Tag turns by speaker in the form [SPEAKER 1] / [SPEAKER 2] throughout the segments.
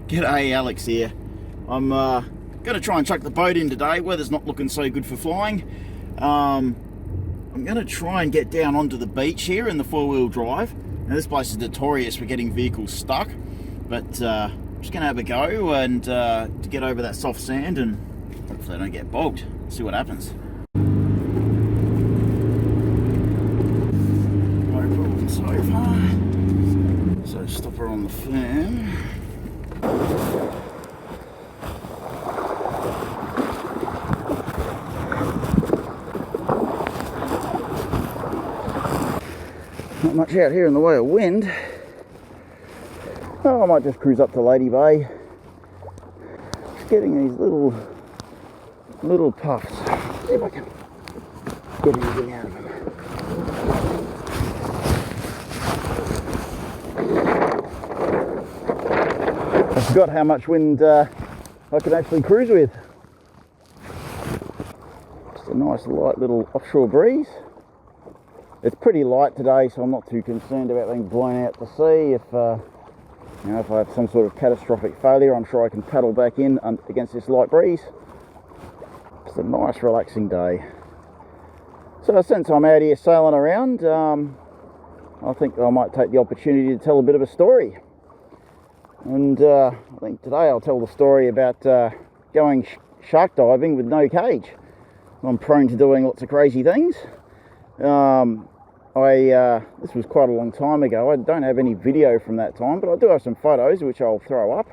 [SPEAKER 1] G'day, Alex here. I'm going to try and chuck the boat in today. Weather's not looking so good for flying. I'm going to try and get down onto the beach here in the four-wheel drive. Now, this place is notorious for getting vehicles stuck, but I'm just going to have a go and to get over that soft sand and hopefully I don't get bogged. See what happens. No problem so far. So stop her on the fan. Not much out here in the way of wind. Oh, I might just cruise up to Lady Bay. Just getting these little puffs. See if I can get anything out of them. I forgot how much wind I could actually cruise with. Just a nice light little offshore breeze. It's pretty light today, so I'm not too concerned about being blown out to sea. If if I have some sort of catastrophic failure, I'm sure I can paddle back in against this light breeze. It's a nice, relaxing day. So since I'm out here sailing around, I think I might take the opportunity to tell a bit of a story. And I think today I'll tell the story about going shark diving with no cage. I'm prone to doing lots of crazy things. This was quite a long time ago. I don't have any video from that time, but I do have some photos which I'll throw up.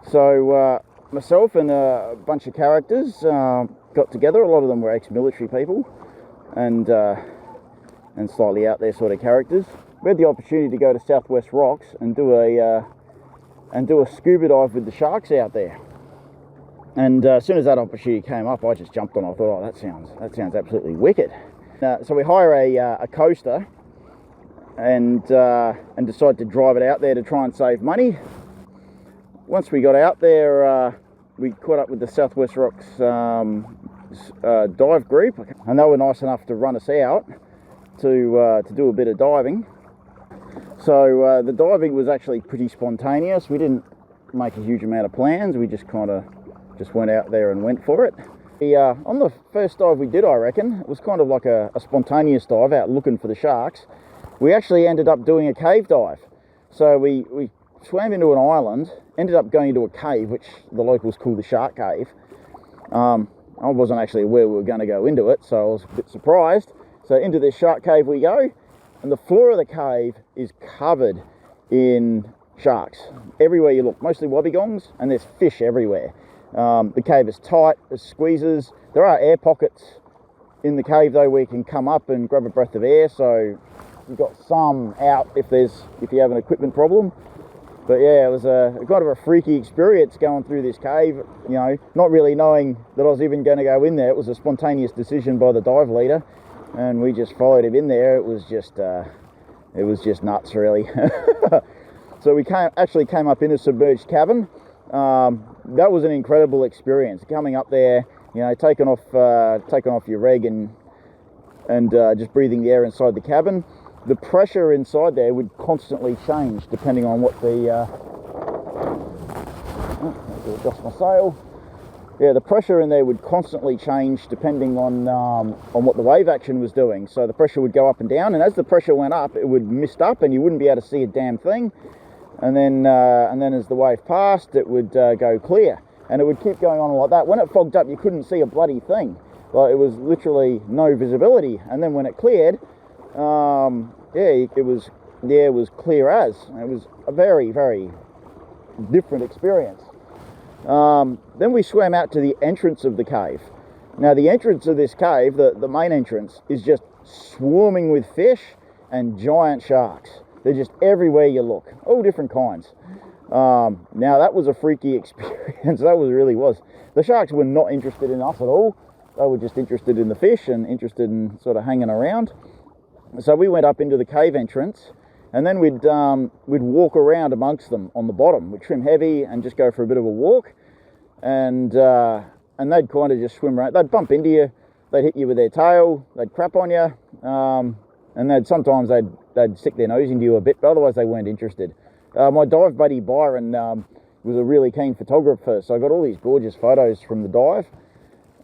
[SPEAKER 1] So myself and a bunch of characters got together. A lot of them were ex-military people and slightly out there sort of characters. We had the opportunity to go to Southwest Rocks and do a scuba dive with the sharks out there. And as soon as that opportunity came up, I just jumped on. I thought, oh, that sounds absolutely wicked. So we hire a coaster and decide to drive it out there to try and save money. Once we got out there, we caught up with the Southwest Rocks dive group, and they were nice enough to run us out to do a bit of diving. So the diving was actually pretty spontaneous. We didn't make a huge amount of plans. We just went out there and went for it. On the first dive we did, I reckon, it was kind of like a spontaneous dive out looking for the sharks. We actually ended up doing a cave dive. So we swam into an island, ended up going into a cave, which the locals call the Shark Cave. I wasn't actually aware we were going to go into it, so I was a bit surprised. So into this shark cave we go, and the floor of the cave is covered in sharks. Everywhere you look, mostly wobbegongs, and there's fish everywhere. The cave is tight, there's squeezes. There are air pockets in the cave though where you can come up and grab a breath of air, so you've got some out if you have an equipment problem. But yeah, it was a kind of a freaky experience going through this cave, not really knowing that I was even going to go in there. It was a spontaneous decision by the dive leader, and we just followed him in there. It was just nuts, really. So we actually came up in a submerged cabin. That was an incredible experience. Coming up there, taking off your reg and just breathing the air inside the cabin. The pressure inside there would constantly change depending on what adjust my sail. Yeah, the pressure in there would constantly change depending on what the wave action was doing. So the pressure would go up and down, and as the pressure went up, it would mist up, and you wouldn't be able to see a damn thing. And then as the wave passed, it would go clear, and it would keep going on like that. When it fogged up, you couldn't see a bloody thing. Like, it was literally no visibility. And then when it cleared, the air was clear as. It was a very, very different experience. Then we swam out to the entrance of the cave. Now, the entrance of this cave, the main entrance, is just swarming with fish and giant sharks. They're just everywhere you look, all different kinds. Now, that was a freaky experience. That really was. The sharks were not interested in us at all. They were just interested in the fish and interested in sort of hanging around. So we went up into the cave entrance, and then we'd walk around amongst them on the bottom. We'd trim heavy and just go for a bit of a walk, and they'd kind of just swim around. They'd bump into you, they'd hit you with their tail, they'd crap on you, and sometimes they'd stick their nose into you a bit, but otherwise they weren't interested. My dive buddy Byron, was a really keen photographer, so I got all these gorgeous photos from the dive.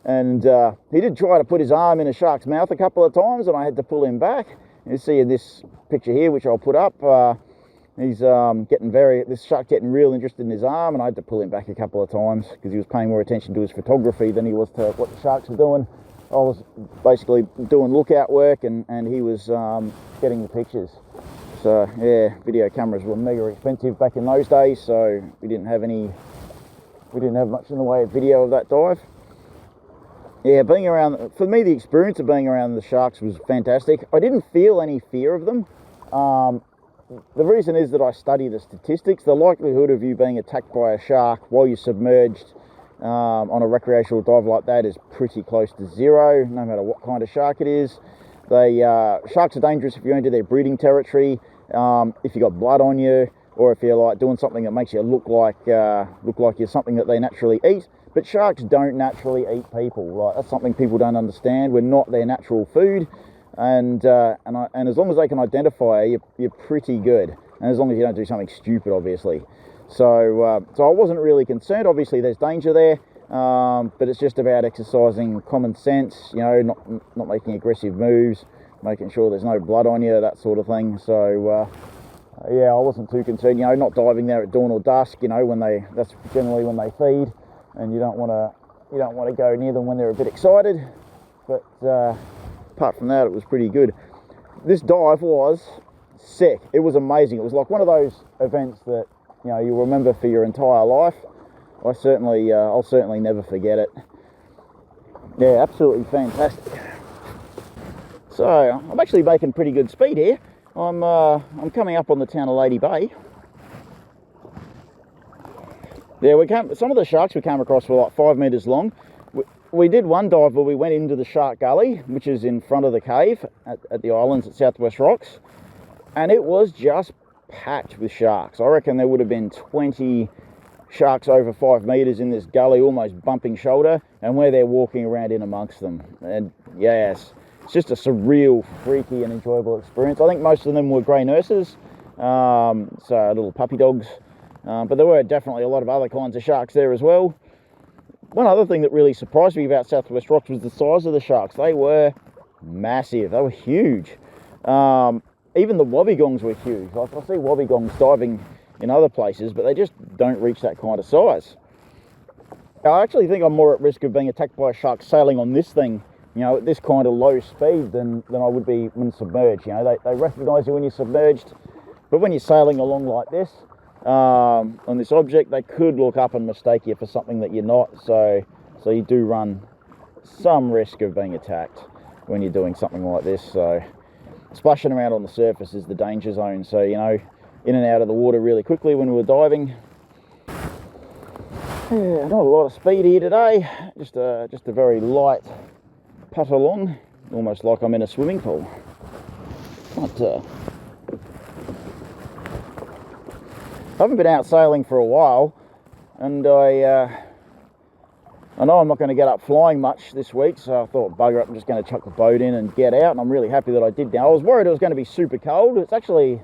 [SPEAKER 1] And he did try to put his arm in a shark's mouth a couple of times, and I had to pull him back. You see in this picture here, which I'll put up, he's this shark getting real interested in his arm, and I had to pull him back a couple of times because he was paying more attention to his photography than he was to what the sharks were doing. I was basically doing lookout work, and he was getting the pictures. So yeah, video cameras were mega expensive back in those days, so we didn't have much in the way of video of that dive. Yeah, for me, the experience of being around the sharks was fantastic. I didn't feel any fear of them. The reason is that I study the statistics. The likelihood of you being attacked by a shark while you're submerged on a recreational dive like that is pretty close to zero, no matter what kind of shark it is. Sharks are dangerous if you enter their breeding territory, if you got blood on you, or if you're like doing something that makes you look like you're something that they naturally eat. But sharks don't naturally eat people. Right? That's something people don't understand. We're not their natural food, and as long as they can identify you, you're pretty good. And as long as you don't do something stupid, obviously. So I wasn't really concerned. Obviously, there's danger there, but it's just about exercising common sense. You know, not making aggressive moves, making sure there's no blood on you, that sort of thing. So yeah, I wasn't too concerned. You know, not diving there at dawn or dusk. You know, that's generally when they feed. And you don't want to go near them when they're a bit excited. But apart from that, it was pretty good. This dive was sick. It was amazing. It was like one of those events that, you know, you'll remember for your entire life. I'll certainly never forget it. Yeah, absolutely fantastic. So I'm actually making pretty good speed here. I'm coming up on the town of Lady Bay. Yeah, some of the sharks we came across were like 5 meters long. We did one dive where we went into the shark gully, which is in front of the cave at the islands at Southwest Rocks, and it was just packed with sharks. I reckon there would have been 20 sharks over 5 meters in this gully, almost bumping shoulder, and we're there walking around in amongst them. And yes, it's just a surreal, freaky and enjoyable experience. I think most of them were grey nurses, so little puppy dogs. But there were definitely a lot of other kinds of sharks there as well. One other thing that really surprised me about Southwest Rocks was the size of the sharks. They were massive. They were huge. Even the wobbegongs were huge. Like, I see wobbegongs diving in other places, but they just don't reach that kind of size. I actually think I'm more at risk of being attacked by a shark sailing on this thing, you know, at this kind of low speed than I would be when submerged. You know, they recognise you when you're submerged, but when you're sailing along like this, on this object, they could look up and mistake you for something that you're not, so you do run some risk of being attacked when you're doing something like this. So splashing around on the surface is the danger zone, so, you know, in and out of the water really quickly when we were diving. Yeah, not a lot of speed here today, just a very light putt along, almost like I'm in a swimming pool. But I haven't been out sailing for a while, and I know I'm not going to get up flying much this week, so I thought, bugger it, I'm just going to chuck the boat in and get out, and I'm really happy that I did now. I was worried it was going to be super cold. It's actually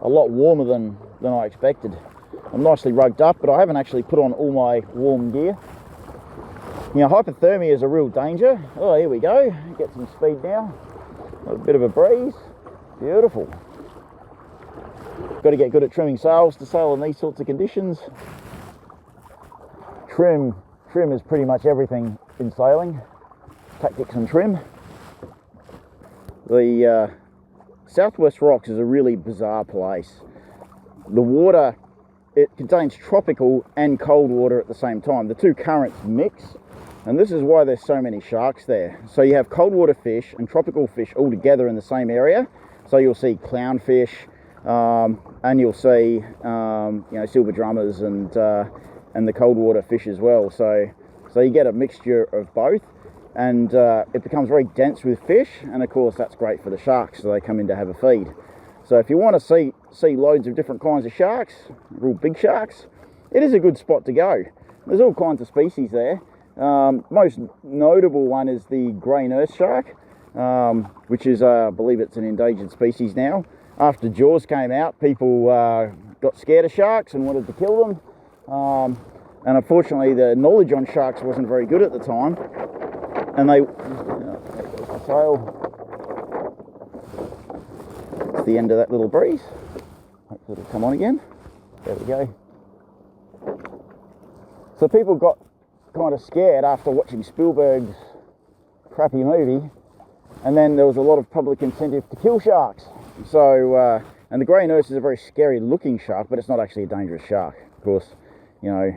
[SPEAKER 1] a lot warmer than I expected. I'm nicely rugged up, but I haven't actually put on all my warm gear. You know, hypothermia is a real danger. Oh, here we go. Get some speed now. A bit of a breeze. Beautiful. Got to get good at trimming sails to sail in these sorts of conditions. Trim is pretty much everything in sailing. Tactics and trim. The Southwest Rocks is a really bizarre place. The water, it contains tropical and cold water at the same time. The two currents mix, and this is why there's so many sharks there. So you have cold water fish and tropical fish all together in the same area. So you'll see clownfish, and you'll see you know, silver drummers and the cold water fish as well. So you get a mixture of both, and it becomes very dense with fish, and of course that's great for the sharks, so they come in to have a feed. So if you want to see loads of different kinds of sharks, real big sharks, it is a good spot to go. There's all kinds of species there. Most notable one is the grey nurse shark, which is, I believe it's an endangered species now. After Jaws came out, people got scared of sharks and wanted to kill them. And unfortunately, the knowledge on sharks wasn't very good at the time. And they, the sail. It's the end of that little breeze. Hopefully it'll come on again. There we go. So people got kind of scared after watching Spielberg's crappy movie, and then there was a lot of public incentive to kill sharks. So, and the grey nurse is a very scary looking shark, but it's not actually a dangerous shark. Of course, you know,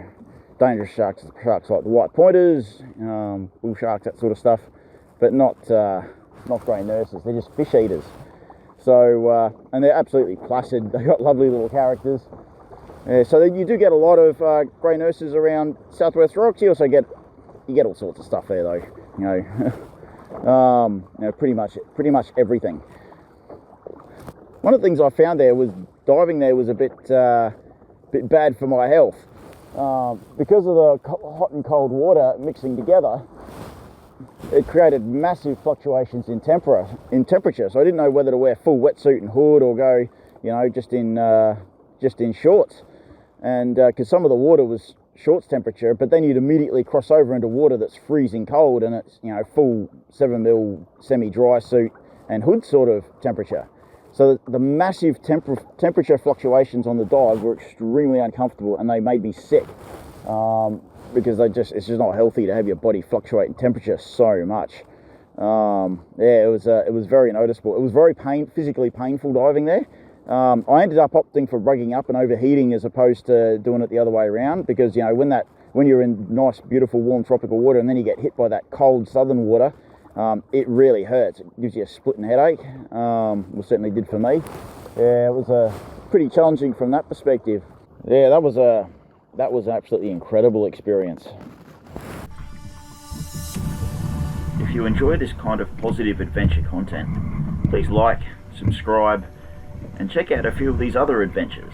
[SPEAKER 1] dangerous sharks like the white pointers, bull sharks, that sort of stuff, but not grey nurses. They're just fish eaters. So, and they're absolutely placid. They've got lovely little characters. So you do get a lot of grey nurses around Southwest Rocks. You also get all sorts of stuff there, though. You know, pretty much everything. One of the things I found there was diving there was a bit bad for my health because of the hot and cold water mixing together. It created massive fluctuations in temperature. So I didn't know whether to wear full wetsuit and hood or go, you know, just in shorts. And because some of the water was shorts temperature, but then you'd immediately cross over into water that's freezing cold, and it's, you know, full 7mm semi-dry suit and hood sort of temperature. So the massive temperature fluctuations on the dive were extremely uncomfortable, and they made me sick because it's just not healthy to have your body fluctuate in temperature so much. Yeah, it was very noticeable. It was very physically painful diving there. I ended up opting for rugging up and overheating as opposed to doing it the other way around, because, you know, when you're in nice, beautiful, warm tropical water and then you get hit by that cold southern water, it really hurts. It gives you a splitting headache. Well, certainly did for me. Yeah, it was pretty challenging from that perspective. Yeah, that was an absolutely incredible experience. If you enjoy this kind of positive adventure content, please like, subscribe, and check out a few of these other adventures.